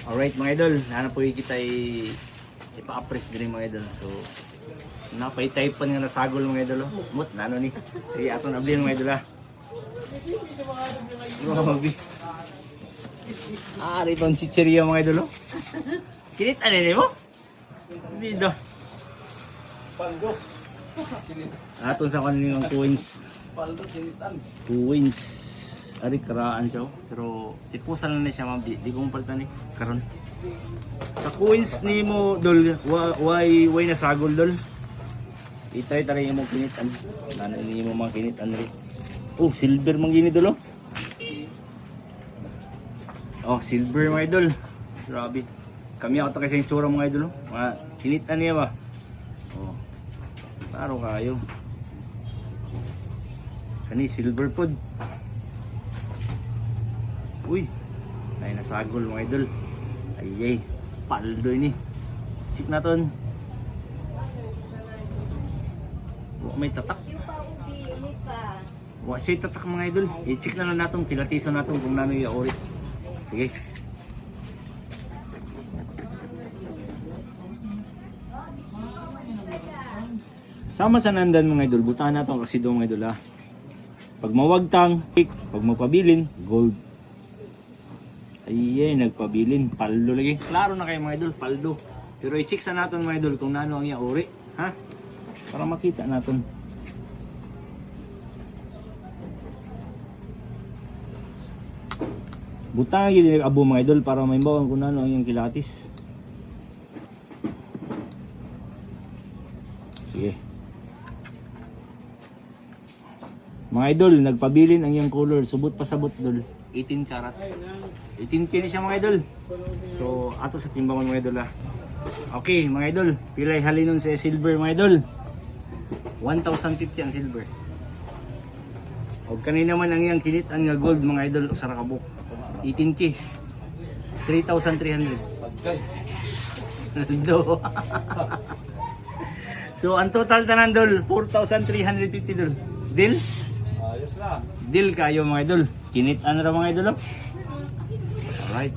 Alright mga idol, nana po kita ipa-appress din mga idol. So, napay-type pa nga nasagol mga idol. Mut, nano ni. Sige, ato na blin mga idol ha. Ari pang chicheria mga idol. Kinit ano mo? Dito. Paldo. Aton sa kanilang coins. Paldo kinitan. Coins. Ari karaan siya. Pero ipusan lang na siya ma'am. Di ko mapalitan ni. Karon. Sa coins ni mo dol, why nasagol dol? Itay taray mo kinitan. Nano ni mo mga kinitan rin. Oh, silver mang gini dol oh. Oh, silver mga idol. Grabe. Kami ako kasi yung tsura mga idol. Mga kinitan niya ba? Oh. Paro kayo. Kani silver pod. Uy. Ay nasagol mga idol. Ay paldo ini. Check natin. May tatak. Wa siya tatak mga idol. I-check na lang natin, pilatiso natin kung nano yung ori. Sige. Sama sa nandan mga idol, butahan natin kasi doon mga idol ha. Pag mawagtang, pag mapabilin, gold. Ay, nagpabilin, paldo lagi. Klaro na kayo mga idol, paldo. Pero i-check sa natin mga idol kung nano ang yung ori. Ha? Para makita natin. Butang gini abo mga idol para may bawang kung ano ang kilatis. Sige. Mga idol, nagpabilin ang iyang color. Subot pa sabot dol. 18 karat. 18K na siya mga idol. So, ato sa timbangan mga idol ha. Okay, mga idol. Pilay halinon sa silver mga idol. 1,050 ang silver. O kanina man ang iyang kinitan nga gold mga idol sa rakabok. 18K. 3,300. Do. So ang total tanan dol 4,350 dol. Deal? Ayos na. Deal kayo mga idol. Kinitan ra mga idol. Alright.